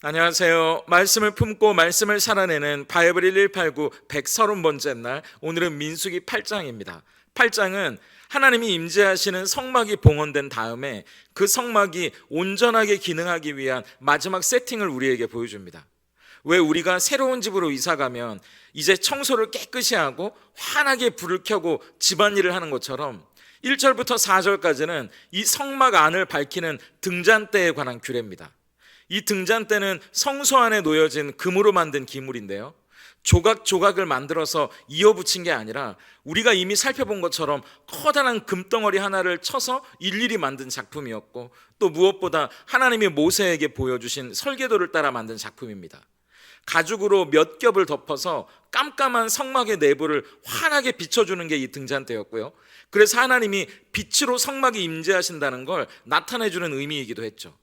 안녕하세요. 말씀을 품고 말씀을 살아내는 바이블 1189 130번째 날, 오늘은 민수기 8장입니다. 8장은 하나님이 임재하시는 성막이 봉헌된 다음에 그 성막이 온전하게 기능하기 위한 마지막 세팅을 우리에게 보여줍니다. 왜 우리가 새로운 집으로 이사가면 이제 청소를 깨끗이 하고 환하게 불을 켜고 집안일을 하는 것처럼 1절부터 4절까지는 이 성막 안을 밝히는 등잔대에 관한 규례입니다. 이 등잔대는 성소 안에 놓여진 금으로 만든 기물인데요, 조각조각을 만들어서 이어붙인 게 아니라 우리가 이미 살펴본 것처럼 커다란 금덩어리 하나를 쳐서 일일이 만든 작품이었고, 또 무엇보다 하나님이 모세에게 보여주신 설계도를 따라 만든 작품입니다. 가죽으로 몇 겹을 덮어서 깜깜한 성막의 내부를 환하게 비춰주는 게 이 등잔대였고요, 그래서 하나님이 빛으로 성막이 임재하신다는 걸 나타내주는 의미이기도 했죠.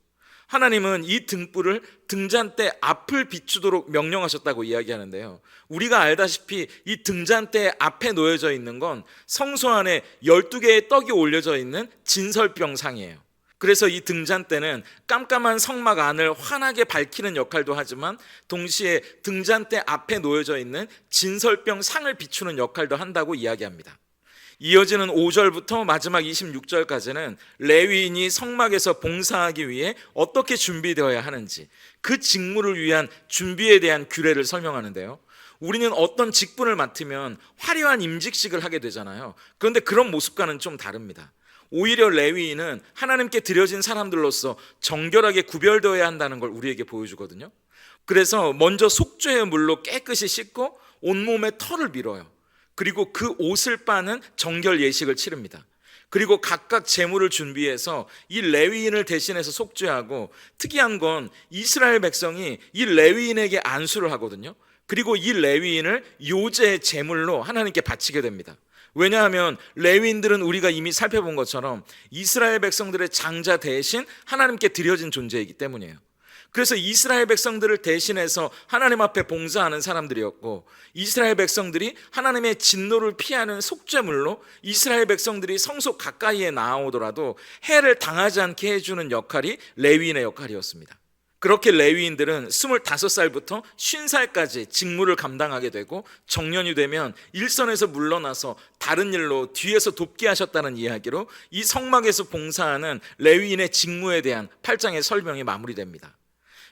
하나님은 이 등불을 등잔대 앞을 비추도록 명령하셨다고 이야기하는데요, 우리가 알다시피 이 등잔대 앞에 놓여져 있는 건 성소 안에 12개의 떡이 올려져 있는 진설병상이에요. 그래서 이 등잔대는 깜깜한 성막 안을 환하게 밝히는 역할도 하지만 동시에 등잔대 앞에 놓여져 있는 진설병상을 비추는 역할도 한다고 이야기합니다. 이어지는 5절부터 마지막 26절까지는 레위인이 성막에서 봉사하기 위해 어떻게 준비되어야 하는지, 그 직무를 위한 준비에 대한 규례를 설명하는데요, 우리는 어떤 직분을 맡으면 화려한 임직식을 하게 되잖아요. 그런데 그런 모습과는 좀 다릅니다. 오히려 레위인은 하나님께 드려진 사람들로서 정결하게 구별되어야 한다는 걸 우리에게 보여주거든요. 그래서 먼저 속죄의 물로 깨끗이 씻고 온몸에 털을 밀어요. 그리고 그 옷을 빠는 정결 예식을 치릅니다. 그리고 각각 제물을 준비해서 이 레위인을 대신해서 속죄하고, 특이한 건 이스라엘 백성이 이 레위인에게 안수를 하거든요. 그리고 이 레위인을 요제의 제물로 하나님께 바치게 됩니다. 왜냐하면 레위인들은 우리가 이미 살펴본 것처럼 이스라엘 백성들의 장자 대신 하나님께 드려진 존재이기 때문이에요. 그래서 이스라엘 백성들을 대신해서 하나님 앞에 봉사하는 사람들이었고, 이스라엘 백성들이 하나님의 진노를 피하는 속죄물로 이스라엘 백성들이 성소 가까이에 나아오더라도 해를 당하지 않게 해주는 역할이 레위인의 역할이었습니다. 그렇게 레위인들은 25살부터 50살까지 직무를 감당하게 되고, 정년이 되면 일선에서 물러나서 다른 일로 뒤에서 돕게 하셨다는 이야기로 이 성막에서 봉사하는 레위인의 직무에 대한 8장의 설명이 마무리됩니다.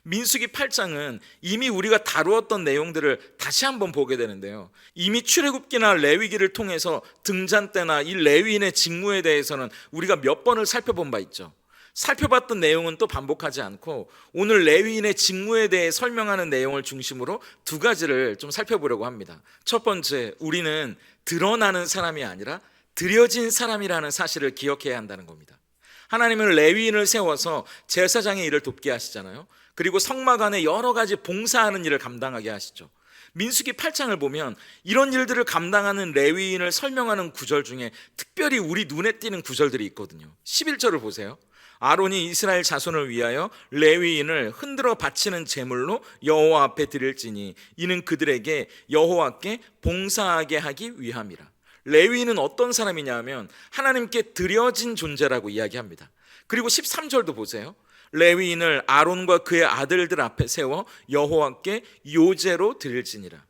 민수기 8장은 이미 우리가 다루었던 내용들을 다시 한번 보게 되는데요, 이미 출애굽기나 레위기를 통해서 등잔대나 이 레위인의 직무에 대해서는 우리가 몇 번을 살펴본 바 있죠. 살펴봤던 내용은 또 반복하지 않고 오늘 레위인의 직무에 대해 설명하는 내용을 중심으로 두 가지를 좀 살펴보려고 합니다. 첫 번째, 우리는 드러나는 사람이 아니라 드려진 사람이라는 사실을 기억해야 한다는 겁니다. 하나님은 레위인을 세워서 제사장의 일을 돕게 하시잖아요. 그리고 성막 안에 여러 가지 봉사하는 일을 감당하게 하시죠. 민수기 8장을 보면 이런 일들을 감당하는 레위인을 설명하는 구절 중에 특별히 우리 눈에 띄는 구절들이 있거든요. 11절을 보세요. 아론이 이스라엘 자손을 위하여 레위인을 흔들어 바치는 제물로 여호와 앞에 드릴지니 이는 그들에게 여호와께 봉사하게 하기 위함이라. 레위인은 어떤 사람이냐 하면 하나님께 드려진 존재라고 이야기합니다. 그리고 13절도 보세요. 레위인을 아론과 그의 아들들 앞에 세워 여호와께 요제로 드릴지니라.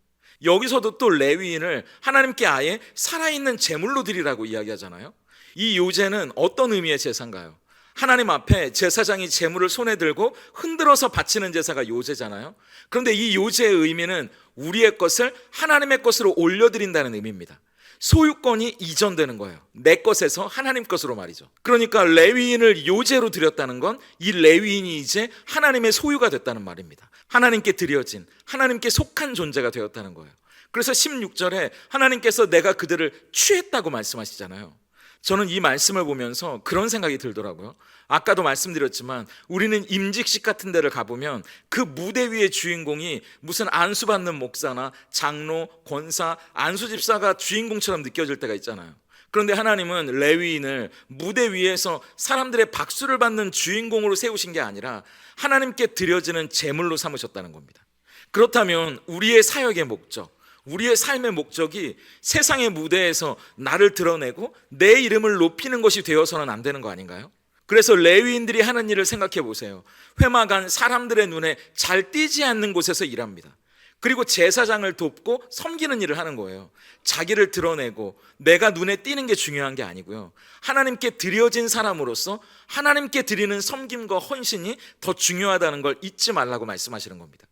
여기서도 또 레위인을 하나님께 아예 살아있는 제물로 드리라고 이야기하잖아요. 이 요제는 어떤 의미의 제사인가요? 하나님 앞에 제사장이 제물을 손에 들고 흔들어서 바치는 제사가 요제잖아요. 그런데 이 요제의 의미는 우리의 것을 하나님의 것으로 올려드린다는 의미입니다. 소유권이 이전되는 거예요. 내 것에서 하나님 것으로 말이죠. 그러니까 레위인을 요제로 드렸다는 건 이 레위인이 이제 하나님의 소유가 됐다는 말입니다. 하나님께 드려진, 하나님께 속한 존재가 되었다는 거예요. 그래서 16절에 하나님께서 내가 그들을 취했다고 말씀하시잖아요. 저는 이 말씀을 보면서 그런 생각이 들더라고요. 아까도 말씀드렸지만 우리는 임직식 같은 데를 가보면 그 무대 위의 주인공이 무슨 안수받는 목사나 장로, 권사, 안수집사가 주인공처럼 느껴질 때가 있잖아요. 그런데 하나님은 레위인을 무대 위에서 사람들의 박수를 받는 주인공으로 세우신 게 아니라 하나님께 드려지는 제물로 삼으셨다는 겁니다. 그렇다면 우리의 사역의 목적, 우리의 삶의 목적이 세상의 무대에서 나를 드러내고 내 이름을 높이는 것이 되어서는 안 되는 거 아닌가요? 그래서 레위인들이 하는 일을 생각해 보세요. 회막안 사람들의 눈에 잘 띄지 않는 곳에서 일합니다. 그리고 제사장을 돕고 섬기는 일을 하는 거예요. 자기를 드러내고 내가 눈에 띄는 게 중요한 게 아니고요. 하나님께 드려진 사람으로서 하나님께 드리는 섬김과 헌신이 더 중요하다는 걸 잊지 말라고 말씀하시는 겁니다.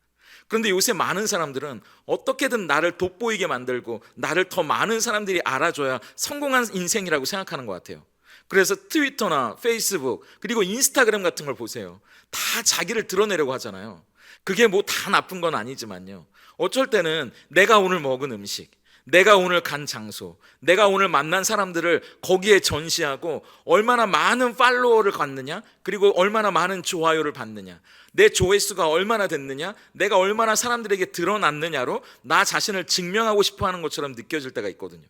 그런데 요새 많은 사람들은 어떻게든 나를 돋보이게 만들고 나를 더 많은 사람들이 알아줘야 성공한 인생이라고 생각하는 것 같아요. 그래서 트위터나 페이스북 그리고 인스타그램 같은 걸 보세요. 다 자기를 드러내려고 하잖아요. 그게 뭐 다 나쁜 건 아니지만요. 어쩔 때는 내가 오늘 먹은 음식, 내가 오늘 간 장소, 내가 오늘 만난 사람들을 거기에 전시하고 얼마나 많은 팔로워를 갖느냐, 그리고 얼마나 많은 좋아요를 받느냐, 내 조회수가 얼마나 됐느냐, 내가 얼마나 사람들에게 드러났느냐로 나 자신을 증명하고 싶어 하는 것처럼 느껴질 때가 있거든요.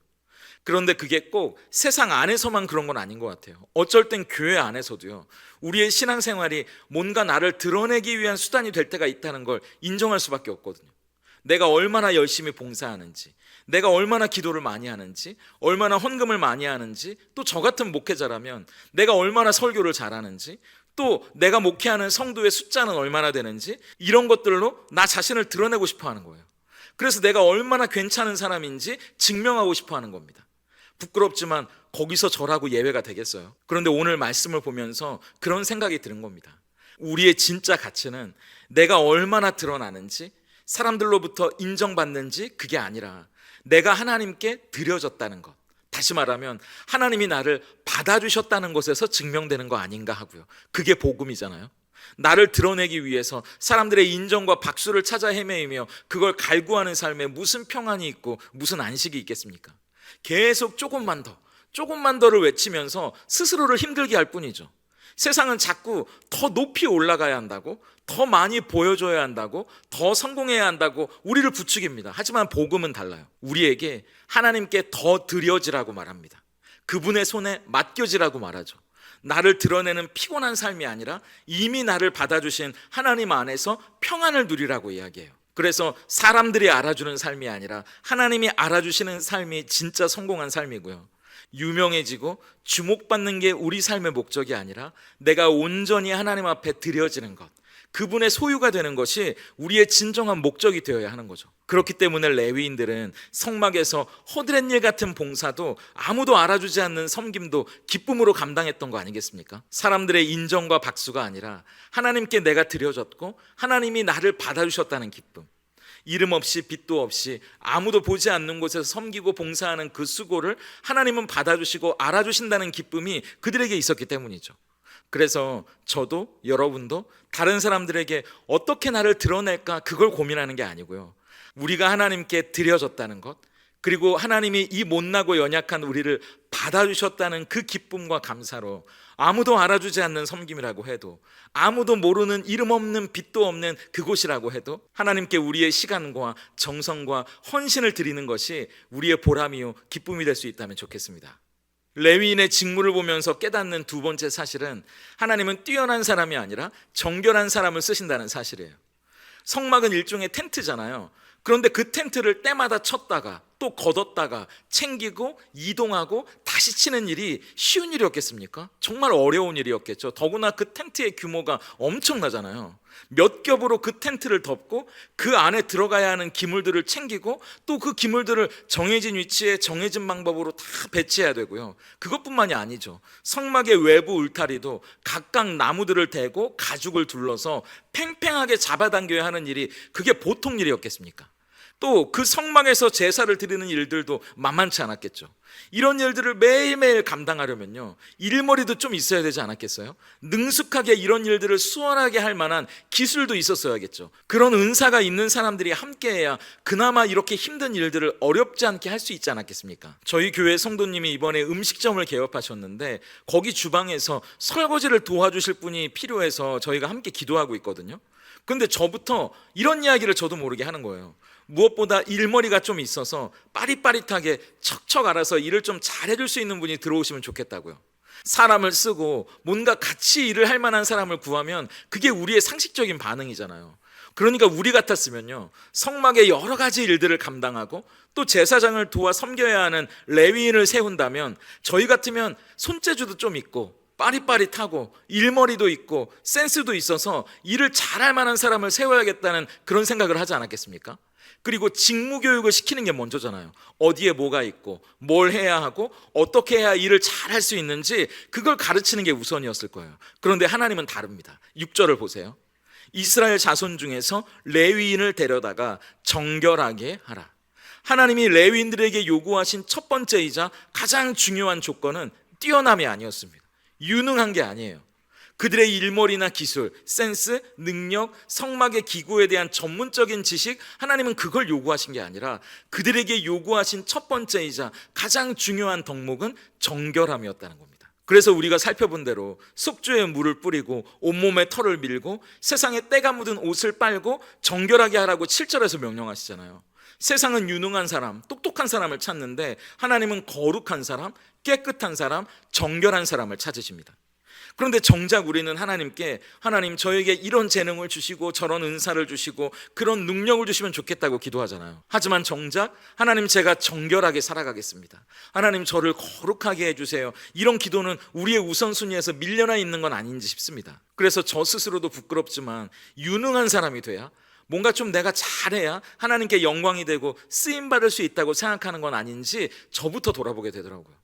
그런데 그게 꼭 세상 안에서만 그런 건 아닌 것 같아요. 어쩔 땐 교회 안에서도요. 우리의 신앙생활이 뭔가 나를 드러내기 위한 수단이 될 때가 있다는 걸 인정할 수밖에 없거든요. 내가 얼마나 열심히 봉사하는지, 내가 얼마나 기도를 많이 하는지, 얼마나 헌금을 많이 하는지, 또 저 같은 목회자라면 내가 얼마나 설교를 잘하는지, 또 내가 목회하는 성도의 숫자는 얼마나 되는지, 이런 것들로 나 자신을 드러내고 싶어 하는 거예요. 그래서 내가 얼마나 괜찮은 사람인지 증명하고 싶어 하는 겁니다. 부끄럽지만 거기서 저라고 예외가 되겠어요? 그런데 오늘 말씀을 보면서 그런 생각이 드는 겁니다. 우리의 진짜 가치는 내가 얼마나 드러나는지, 사람들로부터 인정받는지, 그게 아니라 내가 하나님께 드려졌다는 것, 다시 말하면 하나님이 나를 받아주셨다는 것에서 증명되는 거 아닌가 하고요. 그게 복음이잖아요. 나를 드러내기 위해서 사람들의 인정과 박수를 찾아 헤매이며 그걸 갈구하는 삶에 무슨 평안이 있고 무슨 안식이 있겠습니까? 계속 조금만 더를 외치면서 스스로를 힘들게 할 뿐이죠. 세상은 자꾸 더 높이 올라가야 한다고, 더 많이 보여줘야 한다고, 더 성공해야 한다고 우리를 부추깁니다. 하지만 복음은 달라요. 우리에게 하나님께 더 드려지라고 말합니다. 그분의 손에 맡겨지라고 말하죠. 나를 드러내는 피곤한 삶이 아니라 이미 나를 받아주신 하나님 안에서 평안을 누리라고 이야기해요. 그래서 사람들이 알아주는 삶이 아니라 하나님이 알아주시는 삶이 진짜 성공한 삶이고요. 유명해지고 주목받는 게 우리 삶의 목적이 아니라 내가 온전히 하나님 앞에 드려지는 것, 그분의 소유가 되는 것이 우리의 진정한 목적이 되어야 하는 거죠. 그렇기 때문에 레위인들은 성막에서 허드렛 일 같은 봉사도 아무도 알아주지 않는 섬김도 기쁨으로 감당했던 거 아니겠습니까? 사람들의 인정과 박수가 아니라 하나님께 내가 드려졌고 하나님이 나를 받아주셨다는 기쁨, 이름 없이 빛도 없이 아무도 보지 않는 곳에서 섬기고 봉사하는 그 수고를 하나님은 받아주시고 알아주신다는 기쁨이 그들에게 있었기 때문이죠. 그래서 저도 여러분도 다른 사람들에게 어떻게 나를 드러낼까, 그걸 고민하는 게 아니고요. 우리가 하나님께 드려졌다는 것, 그리고 하나님이 이 못나고 연약한 우리를 받아주셨다는 그 기쁨과 감사로 아무도 알아주지 않는 섬김이라고 해도, 아무도 모르는 이름 없는 빛도 없는 그곳이라고 해도 하나님께 우리의 시간과 정성과 헌신을 드리는 것이 우리의 보람이요 기쁨이 될 수 있다면 좋겠습니다. 레위인의 직무를 보면서 깨닫는 두 번째 사실은 하나님은 뛰어난 사람이 아니라 정결한 사람을 쓰신다는 사실이에요. 성막은 일종의 텐트잖아요. 그런데 그 텐트를 때마다 쳤다가 또 걷었다가 챙기고 이동하고 다시 치는 일이 쉬운 일이었겠습니까? 정말 어려운 일이었겠죠. 더구나 그 텐트의 규모가 엄청나잖아요. 몇 겹으로 그 텐트를 덮고 그 안에 들어가야 하는 기물들을 챙기고 또 그 기물들을 정해진 위치에 정해진 방법으로 다 배치해야 되고요. 그것뿐만이 아니죠. 성막의 외부 울타리도 각각 나무들을 대고 가죽을 둘러서 팽팽하게 잡아당겨야 하는 일이 그게 보통 일이었겠습니까? 또 그 성막에서 제사를 드리는 일들도 만만치 않았겠죠. 이런 일들을 매일매일 감당하려면요, 일머리도 좀 있어야 되지 않았겠어요? 능숙하게 이런 일들을 수월하게 할 만한 기술도 있었어야겠죠. 그런 은사가 있는 사람들이 함께해야 그나마 이렇게 힘든 일들을 어렵지 않게 할 수 있지 않았겠습니까? 저희 교회 성도님이 이번에 음식점을 개업하셨는데 거기 주방에서 설거지를 도와주실 분이 필요해서 저희가 함께 기도하고 있거든요. 근데 저부터 이런 이야기를 저도 모르게 하는 거예요. 무엇보다 일머리가 좀 있어서 빠릿빠릿하게 척척 알아서 일을 좀 잘해줄 수 있는 분이 들어오시면 좋겠다고요. 사람을 쓰고 뭔가 같이 일을 할 만한 사람을 구하면 그게 우리의 상식적인 반응이잖아요. 그러니까 우리 같았으면요, 성막의 여러 가지 일들을 감당하고 또 제사장을 도와 섬겨야 하는 레위인을 세운다면 저희 같으면 손재주도 좀 있고 빠릿빠릿하고 일머리도 있고 센스도 있어서 일을 잘할 만한 사람을 세워야겠다는 그런 생각을 하지 않았겠습니까? 그리고 직무교육을 시키는 게 먼저잖아요. 어디에 뭐가 있고 뭘 해야 하고 어떻게 해야 일을 잘할 수 있는지 그걸 가르치는 게 우선이었을 거예요. 그런데 하나님은 다릅니다. 6절을 보세요. 이스라엘 자손 중에서 레위인을 데려다가 정결하게 하라. 하나님이 레위인들에게 요구하신 첫 번째이자 가장 중요한 조건은 뛰어남이 아니었습니다. 유능한 게 아니에요. 그들의 일머리나 기술, 센스, 능력, 성막의 기구에 대한 전문적인 지식, 하나님은 그걸 요구하신 게 아니라 그들에게 요구하신 첫 번째이자 가장 중요한 덕목은 정결함이었다는 겁니다. 그래서 우리가 살펴본 대로 속주에 물을 뿌리고 온몸에 털을 밀고 세상에 때가 묻은 옷을 빨고 정결하게 하라고 7절에서 명령하시잖아요. 세상은 유능한 사람, 똑똑한 사람을 찾는데 하나님은 거룩한 사람, 깨끗한 사람, 정결한 사람을 찾으십니다. 그런데 정작 우리는 하나님께 하나님 저에게 이런 재능을 주시고 저런 은사를 주시고 그런 능력을 주시면 좋겠다고 기도하잖아요. 하지만 정작 하나님 제가 정결하게 살아가겠습니다. 하나님 저를 거룩하게 해주세요. 이런 기도는 우리의 우선순위에서 밀려나 있는 건 아닌지 싶습니다. 그래서 저 스스로도 부끄럽지만 유능한 사람이 돼야 뭔가 좀 내가 잘해야 하나님께 영광이 되고 쓰임받을 수 있다고 생각하는 건 아닌지 저부터 돌아보게 되더라고요.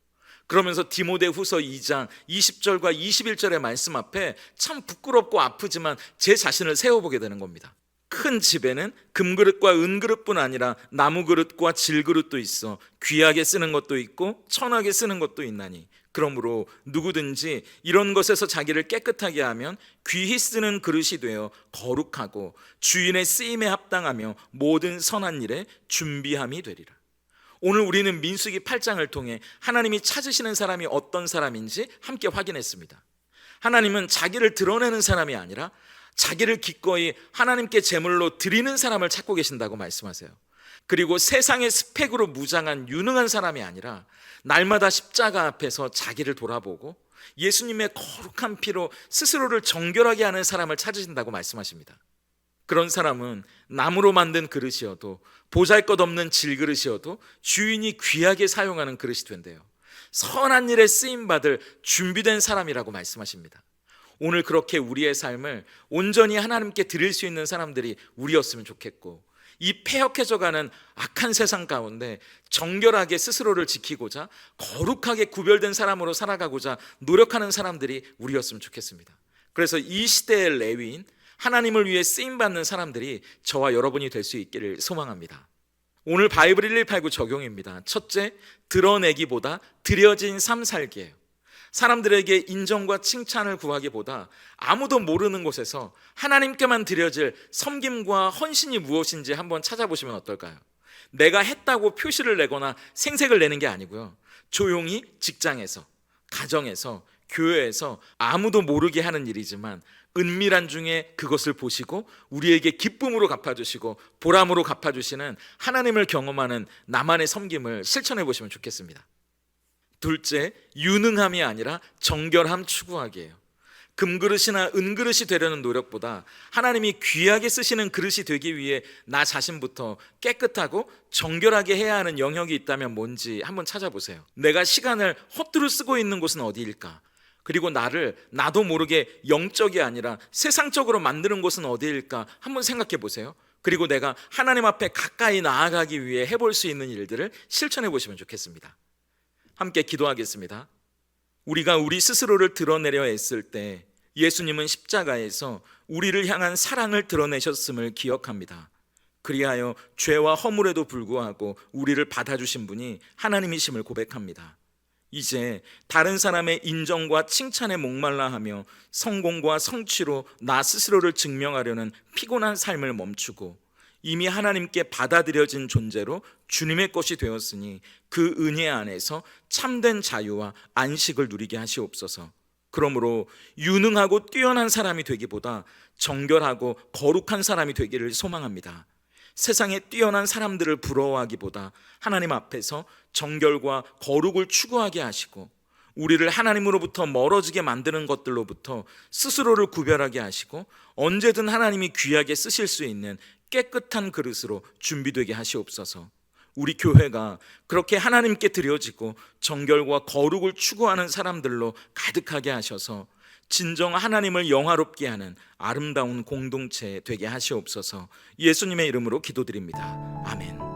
그러면서 디모데후서 2장 20절과 21절의 말씀 앞에 참 부끄럽고 아프지만 제 자신을 세워보게 되는 겁니다. 큰 집에는 금그릇과 은그릇뿐 아니라 나무그릇과 질그릇도 있어 귀하게 쓰는 것도 있고 천하게 쓰는 것도 있나니 그러므로 누구든지 이런 것에서 자기를 깨끗하게 하면 귀히 쓰는 그릇이 되어 거룩하고 주인의 쓰임에 합당하며 모든 선한 일에 준비함이 되리라. 오늘 우리는 민수기 8장을 통해 하나님이 찾으시는 사람이 어떤 사람인지 함께 확인했습니다. 하나님은 자기를 드러내는 사람이 아니라 자기를 기꺼이 하나님께 제물로 드리는 사람을 찾고 계신다고 말씀하세요. 그리고 세상의 스펙으로 무장한 유능한 사람이 아니라 날마다 십자가 앞에서 자기를 돌아보고 예수님의 거룩한 피로 스스로를 정결하게 하는 사람을 찾으신다고 말씀하십니다. 그런 사람은 나무로 만든 그릇이어도 보잘것없는 질그릇이어도 주인이 귀하게 사용하는 그릇이 된대요. 선한 일에 쓰임받을 준비된 사람이라고 말씀하십니다. 오늘 그렇게 우리의 삶을 온전히 하나님께 드릴 수 있는 사람들이 우리였으면 좋겠고 이 폐역해져가는 악한 세상 가운데 정결하게 스스로를 지키고자 거룩하게 구별된 사람으로 살아가고자 노력하는 사람들이 우리였으면 좋겠습니다. 그래서 이 시대의 레위인 하나님을 위해 쓰임받는 사람들이 저와 여러분이 될 수 있기를 소망합니다. 오늘 바이블 1189 적용입니다. 첫째, 드러내기보다 드려진 삶 살기예요. 사람들에게 인정과 칭찬을 구하기보다 아무도 모르는 곳에서 하나님께만 드려질 섬김과 헌신이 무엇인지 한번 찾아보시면 어떨까요? 내가 했다고 표시를 내거나 생색을 내는 게 아니고요. 조용히 직장에서, 가정에서, 교회에서 아무도 모르게 하는 일이지만 은밀한 중에 그것을 보시고 우리에게 기쁨으로 갚아주시고 보람으로 갚아주시는 하나님을 경험하는 나만의 섬김을 실천해 보시면 좋겠습니다. 둘째, 유능함이 아니라 정결함 추구하기예요. 금그릇이나 은그릇이 되려는 노력보다 하나님이 귀하게 쓰시는 그릇이 되기 위해 나 자신부터 깨끗하고 정결하게 해야 하는 영역이 있다면 뭔지 한번 찾아보세요. 내가 시간을 헛두루 쓰고 있는 곳은 어디일까? 그리고 나를 나도 모르게 영적이 아니라 세상적으로 만드는 곳은 어디일까? 한번 생각해 보세요. 그리고 내가 하나님 앞에 가까이 나아가기 위해 해볼 수 있는 일들을 실천해 보시면 좋겠습니다. 함께 기도하겠습니다. 우리가 우리 스스로를 드러내려 애쓸 때 예수님은 십자가에서 우리를 향한 사랑을 드러내셨음을 기억합니다. 그리하여 죄와 허물에도 불구하고 우리를 받아주신 분이 하나님이심을 고백합니다. 이제 다른 사람의 인정과 칭찬에 목말라 하며 성공과 성취로 나 스스로를 증명하려는 피곤한 삶을 멈추고 이미 하나님께 받아들여진 존재로 주님의 것이 되었으니 그 은혜 안에서 참된 자유와 안식을 누리게 하시옵소서. 그러므로 유능하고 뛰어난 사람이 되기보다 정결하고 거룩한 사람이 되기를 소망합니다. 세상에 뛰어난 사람들을 부러워하기보다 하나님 앞에서 정결과 거룩을 추구하게 하시고 우리를 하나님으로부터 멀어지게 만드는 것들로부터 스스로를 구별하게 하시고 언제든 하나님이 귀하게 쓰실 수 있는 깨끗한 그릇으로 준비되게 하시옵소서. 우리 교회가 그렇게 하나님께 드려지고 정결과 거룩을 추구하는 사람들로 가득하게 하셔서 진정 하나님을 영화롭게 하는 아름다운 공동체 되게 하시옵소서. 예수님의 이름으로 기도드립니다. 아멘.